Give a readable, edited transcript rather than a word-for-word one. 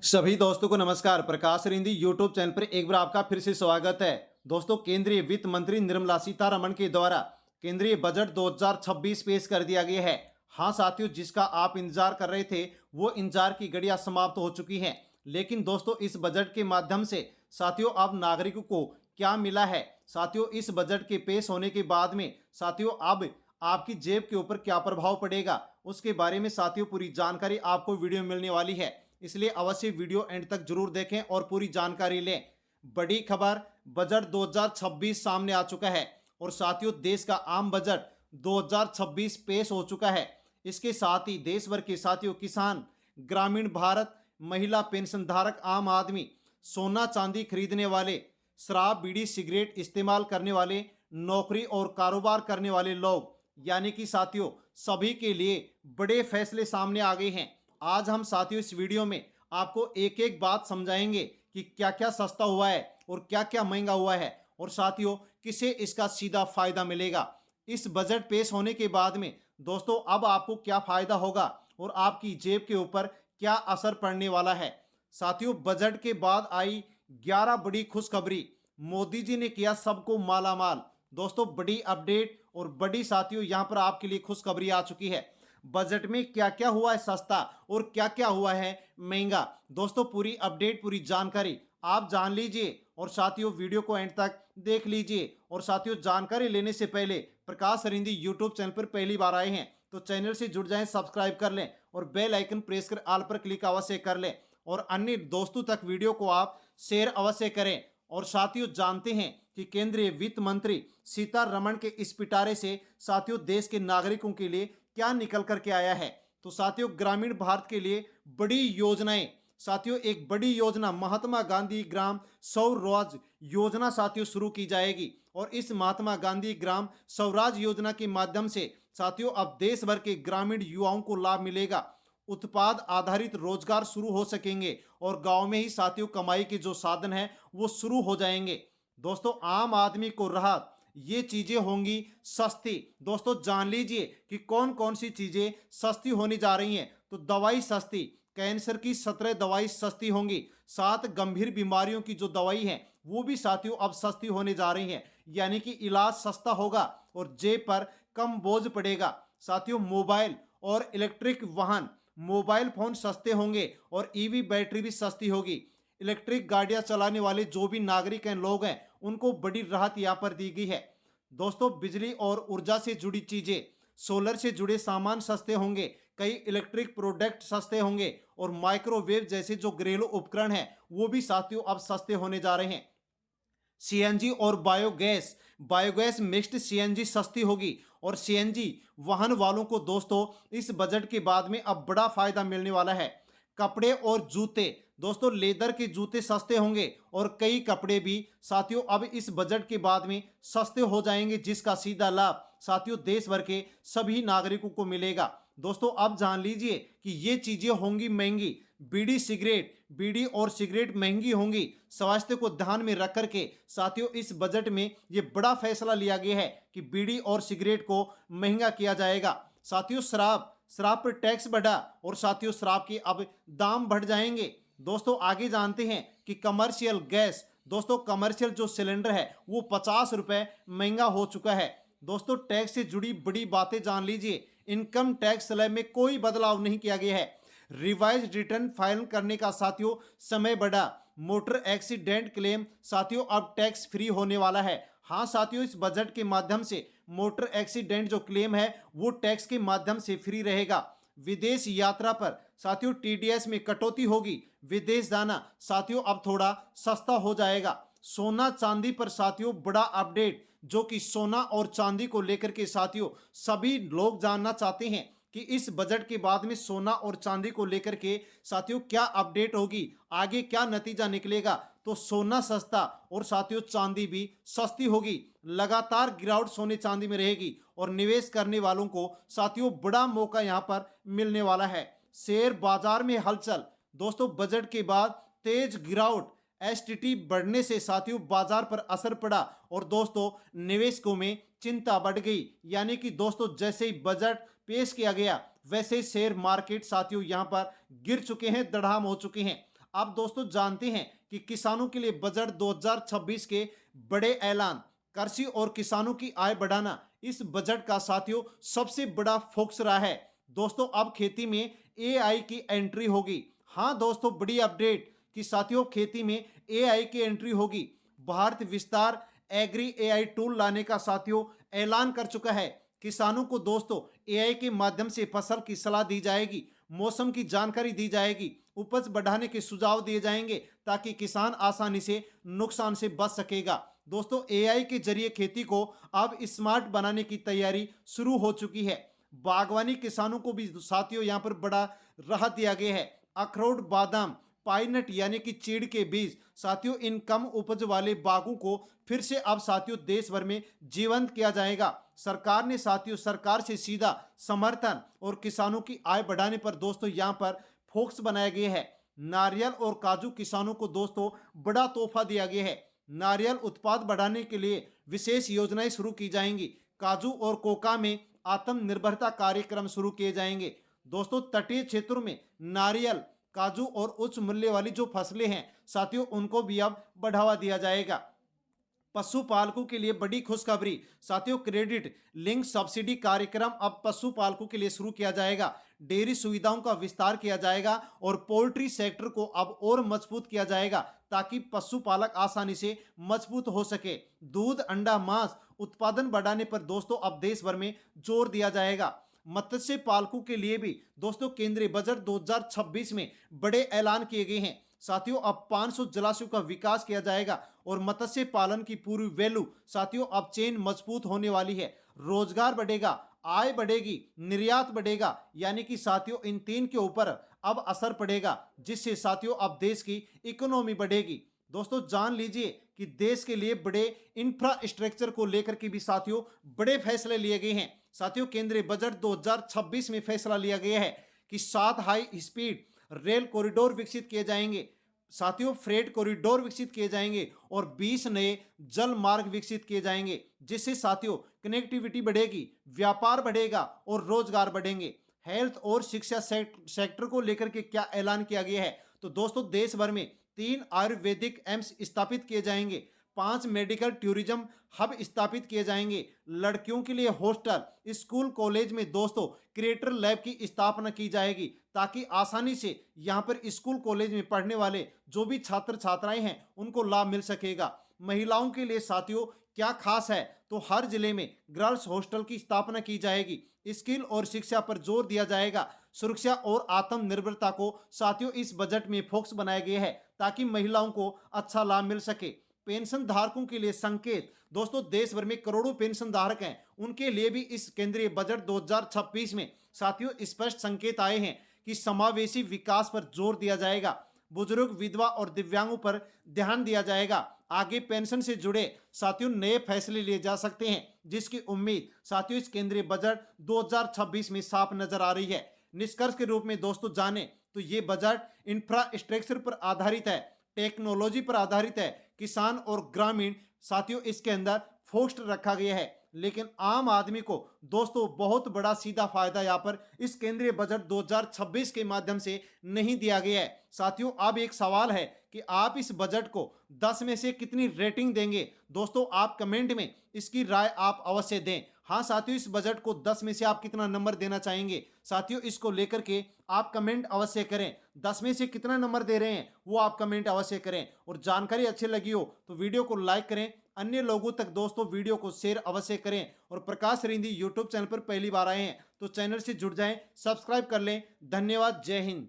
सभी दोस्तों को नमस्कार। प्रकाश रिंदी यूट्यूब चैनल पर एक बार आपका फिर से स्वागत है। दोस्तों, केंद्रीय वित्त मंत्री निर्मला सीतारमण के द्वारा केंद्रीय बजट 2026 पेश कर दिया गया है। हाँ साथियों, जिसका आप इंतजार कर रहे थे वो इंतजार की घड़ियां समाप्त हो चुकी हैं। लेकिन दोस्तों, इस बजट के माध्यम से साथियों अब नागरिकों को क्या मिला है, साथियों इस बजट के पेश होने के बाद में साथियों अब आपकी जेब के ऊपर क्या प्रभाव पड़ेगा, उसके बारे में साथियों पूरी जानकारी आपको वीडियो में मिलने वाली है। इसलिए अवश्य वीडियो एंड तक जरूर देखें और पूरी जानकारी लें। बड़ी खबर, बजट 2026 सामने आ चुका है और साथियों देश का आम बजट 2026 पेश हो चुका है। इसके साथ ही देश भर के साथियों किसान, ग्रामीण भारत, महिला पेंशन धारक, आम आदमी, सोना चांदी खरीदने वाले, शराब बीड़ी सिगरेट इस्तेमाल करने वाले, नौकरी और कारोबार करने वाले लोग, यानी कि साथियों सभी के लिए बड़े फैसले सामने आ गए हैं। आज हम साथियों इस वीडियो में आपको एक एक बात समझाएंगे कि क्या क्या सस्ता हुआ है और क्या क्या महंगा हुआ है और साथियों किसे इसका सीधा फायदा मिलेगा। इस बजट पेश होने के बाद में दोस्तों अब आपको क्या फायदा होगा और आपकी जेब के ऊपर क्या असर पड़ने वाला है। साथियों, बजट के बाद आई 11 बड़ी खुशखबरी, मोदी जी ने किया सबको मालामाल। दोस्तों बड़ी अपडेट और बड़ी साथियों यहां पर आपके लिए खुशखबरी आ चुकी है। बजट में क्या क्या हुआ है सस्ता और क्या क्या हुआ है महंगा, दोस्तों पूरी अपडेट पूरी जानकारी आप जान लीजिए और साथियों वीडियो को एंड तक देख लीजिए। और साथियों जानकारी लेने से पहले प्रकाश रिंदी यूट्यूब चैनल पर पहली बार आए हैं तो चैनल से जुड़ जाएं, सब्सक्राइब कर लें और बेल आइकन प्रेस कर ऑल पर क्लिक अवश्य कर लें और अन्य दोस्तों तक वीडियो को आप शेयर अवश्य करें। और साथियों जानते हैं कि केंद्रीय वित्त मंत्री सीतारमण के इस पिटारे से साथियों देश के नागरिकों के लिए क्या निकल करके आया है। तो साथियों ग्रामीण भारत के लिए बड़ी योजनाएं, साथियों एक बड़ी योजना महात्मा गांधी ग्राम सौर रोज योजना साथियों शुरू की जाएगी और इस महात्मा गांधी ग्राम स्वराज योजना के माध्यम से साथियों अब देश भर के ग्रामीण युवाओं को लाभ मिलेगा। उत्पाद आधारित रोजगार शुरू हो सकेंगे और गांव में ही साथियों कमाई के जो साधन है वो शुरू हो जाएंगे। दोस्तों आम आदमी को राहत, ये चीजें होंगी सस्ती। दोस्तों जान लीजिए कि कौन कौन सी चीजें सस्ती होने जा रही हैं। तो दवाई सस्ती, कैंसर की 17 दवाई सस्ती होंगी, 7 गंभीर बीमारियों की जो दवाई है वो भी साथियों अब सस्ती होने जा रही हैं, यानी कि इलाज सस्ता होगा और जेब पर कम बोझ पड़ेगा। साथियों मोबाइल और इलेक्ट्रिक वाहन, मोबाइल फोन सस्ते होंगे और ईवी बैटरी भी सस्ती होगी। इलेक्ट्रिक गाड़ियां चलाने वाले जो भी नागरिक हैं, लोग हैं, उनको बड़ी राहत यहां पर दी गई है। दोस्तों बिजली और ऊर्जा से जुड़ी चीजें, सोलर से जुड़े सामान सस्ते होंगे, कई इलेक्ट्रिक प्रोडक्ट सस्ते होंगे और माइक्रोवेव जैसे जो घरेलू उपकरण हैं वो भी साथियों अब सस्ते होने जा रहे हैं। सीएनजी और बायोगैस, बायोगैस मिक्स्ड सीएनजी सस्ती होगी और सीएनजी वाहन वालों को दोस्तों इस बजट के बाद में अब बड़ा फायदा मिलने वाला है। कपड़े और जूते, दोस्तों लेदर के जूते सस्ते होंगे और कई कपड़े भी साथियों अब इस बजट के बाद में सस्ते हो जाएंगे, जिसका सीधा लाभ साथियों देश भर के सभी नागरिकों को मिलेगा। दोस्तों अब जान लीजिए कि ये चीजें होंगी महंगी, बीड़ी सिगरेट, बीड़ी और सिगरेट महंगी होंगी। स्वास्थ्य को ध्यान में रख करके साथियों इस बजट में ये बड़ा फैसला लिया गया है कि बीड़ी और सिगरेट को महंगा किया जाएगा। साथियों शराब, शराब पर टैक्स बढ़ा और साथियों शराब के अब दाम बढ़ जाएंगे। दोस्तों आगे जानते हैं कि कमर्शियल गैस, दोस्तों कमर्शियल जो सिलेंडर है वो 50 रुपए महंगा हो चुका है। दोस्तों टैक्स से जुड़ी बड़ी बातें जान लीजिए। इनकम टैक्स स्लैब में कोई बदलाव नहीं किया गया है। रिवाइज रिटर्न फाइल करने का साथियों समय बढ़ा। मोटर एक्सीडेंट क्लेम साथियों अब टैक्स फ्री होने वाला है। हाँ साथियों इस बजट के माध्यम से मोटर एक्सीडेंट जो क्लेम है वो टैक्स के माध्यम से फ्री रहेगा। विदेश यात्रा पर साथियों टीडीएस में कटौती होगी। विदेश जाना साथियों अब थोड़ा सस्ता हो जाएगा। सोना चांदी पर साथियों बड़ा अपडेट, जो कि सोना और चांदी को लेकर के साथियों सभी लोग जानना चाहते हैं कि इस बजट के बाद में सोना और चांदी को लेकर के साथियों क्या अपडेट होगी, आगे क्या नतीजा निकलेगा। तो सोना सस्ता और साथियों चांदी भी सस्ती होगी। लगातार गिरावट सोने चांदी में रहेगी और निवेश करने वालों को साथियों बड़ा मौका यहां पर मिलने वाला है। शेयर बाजार में हलचल, दोस्तों बजट के बाद तेज गिरावट, एसटीटी बढ़ने से साथियों बाजार पर असर पड़ा और दोस्तों निवेशकों में चिंता बढ़ गई। यानी कि दोस्तों जैसे ही बजट पेश किया गया वैसे शेयर मार्केट साथियों यहां पर गिर चुके हैं, दढ़ाम हो चुके हैं। आप दोस्तों जानते हैं कि किसानों के लिए बजट 2026 के बड़े ऐलान, कृषि और किसानों की आय बढ़ाना इस बजट का साथियों सबसे बड़ा फोकस रहा है। दोस्तों अब खेती में एआई की एंट्री होगी। हाँ दोस्तों, बड़ी अपडेट कि साथियों खेती में एआई की एंट्री होगी। भारत विस्तार एग्री एआई टूल लाने का साथियों ऐलान कर चुका है। किसानों को दोस्तों एआई के माध्यम से फसल की सलाह दी जाएगी, मौसम की जानकारी दी जाएगी, उपज बढ़ाने के सुझाव दिए जाएंगे ताकि किसान आसानी से नुकसान से बच सकेगा। दोस्तों एआई के जरिए खेती को अब स्मार्ट बनाने की तैयारी शुरू हो चुकी है। बागवानी किसानों को भी साथियों यहां पर बड़ा राहत दिया गया है। अखरोट, बादाम, पाइनट यानी कि चीड़ के बीज साथियों इन कम उपज वाले बागों को फिर से अब साथियों देश भर में जीवंत किया जाएगा। सरकार ने साथियों सरकार से सीधा समर्थन और किसानों की आय बढ़ाने पर दोस्तों यहां पर फोकस बनाया गया है। नारियल और काजू किसानों को दोस्तों बड़ा तोहफा दिया गया है। नारियल उत्पाद बढ़ाने के लिए विशेष योजनाएं शुरू की जाएंगी। काजू और कोका में आत्मनिर्भरता कार्यक्रम शुरू किए जाएंगे। दोस्तों तटीय क्षेत्रों में नारियल, काजू और उच्च मूल्य वाली जो फसलें हैं साथियों उनको भी अब बढ़ावा दिया जाएगा। पशुपालकों के लिए बड़ी खुशखबरी साथियों, क्रेडिट लिंक सब्सिडी कार्यक्रम अब पशुपालकों के लिए शुरू किया जाएगा। डेयरी सुविधाओं का विस्तार किया जाएगा और पोल्ट्री सेक्टर को अब और मजबूत किया जाएगा ताकि पशुपालक आसानी से मजबूत हो सके। दूध, अंडा, मांस उत्पादन बढ़ाने पर दोस्तों अब देश भर में जोर दिया जाएगा। मत्स्य पालकों के लिए भी दोस्तों केंद्रीय बजट 2026 में बड़े ऐलान किए गए हैं। साथियों अब 500 जलाशयों का विकास किया जाएगा और मत्स्य पालन की पूरी वैल्यू साथियों अब चेन मजबूत होने वाली है। रोजगार बढ़ेगा, आय बढ़ेगी, निर्यात बढ़ेगा, यानी कि साथियों इन तीन के ऊपर अब असर पड़ेगा जिससे साथियों अब देश की इकोनॉमी बढ़ेगी। दोस्तों जान लीजिए कि देश के लिए बड़े इंफ्रास्ट्रक्चर को लेकर के भी साथियों बड़े फैसले लिए गए हैं। साथियों केंद्रीय बजट 2026 में फैसला लिया गया है कि 7 हाई स्पीड रेल कॉरिडोर विकसित किए जाएंगे। साथियों फ्रेट कॉरिडोर विकसित किए जाएंगे और 20 नए जल मार्ग विकसित किए जाएंगे जिससे साथियों कनेक्टिविटी बढ़ेगी, व्यापार बढ़ेगा और रोजगार बढ़ेंगे। हेल्थ और शिक्षा सेक्टर को लेकर के क्या ऐलान किया गया है तो दोस्तों देश भर में 3 आयुर्वेदिक एम्स स्थापित किए जाएंगे, 5 मेडिकल टूरिज्म हब स्थापित किए जाएंगे। लड़कियों के लिए हॉस्टल, स्कूल, कॉलेज में दोस्तों क्रिएटर लैब की स्थापना की जाएगी ताकि आसानी से यहां पर स्कूल कॉलेज में पढ़ने वाले जो भी छात्र छात्राएं हैं उनको लाभ मिल सकेगा। महिलाओं के लिए साथियों क्या खास है तो हर जिले में गर्ल्स हॉस्टल की स्थापना की जाएगी। स्किल और शिक्षा पर जोर दिया जाएगा। सुरक्षा और आत्मनिर्भरता को साथियों इस बजट में फोकस बनाया गया है ताकि महिलाओं को अच्छा लाभ मिल सके। पेंशन धारकों के लिए संकेत दोस्तों देश भर में करोड़ों पेंशन धारक हैं, उनके लिए भी इस केंद्रीय बजट 2026 में साथियों स्पष्ट संकेत आए हैं कि समावेशी विकास पर जोर दिया जाएगा। बुजुर्ग, विधवा और दिव्यांगों पर ध्यान दिया जाएगा। आगे पेंशन से जुड़े साथियों नए फैसले लिए जा सकते हैं जिसकी उम्मीद साथियों इस केंद्रीय बजट 2026 में साफ नजर आ रही है। निष्कर्ष के रूप में दोस्तों जाने तो ये बजट इंफ्रास्ट्रक्चर पर आधारित है, टेक्नोलॉजी पर आधारित है। किसान और ग्रामीण साथियों इसके अंदर फोकस्ड रखा गया है, लेकिन आम आदमी को दोस्तों बहुत बड़ा सीधा फायदा यहाँ पर इस केंद्रीय बजट 2026 के माध्यम से नहीं दिया गया है। साथियों अब एक सवाल है कि आप इस बजट को 10 में से कितनी रेटिंग देंगे। दोस्तों आप कमेंट में इसकी राय आप अवश्य दें। हाँ साथियों इस बजट को 10 में से आप कितना नंबर देना चाहेंगे साथियों इसको लेकर के आप कमेंट अवश्य करें। 10 में से कितना नंबर दे रहे हैं वो आप कमेंट अवश्य करें और जानकारी अच्छी लगी हो तो वीडियो को लाइक करें, अन्य लोगों तक दोस्तों वीडियो को शेयर अवश्य करें और प्रकाश रिंदी यूट्यूब चैनल पर पहली बार आए हैं तो चैनल से जुड़ जाएं, सब्सक्राइब कर लें। धन्यवाद, जय हिंद।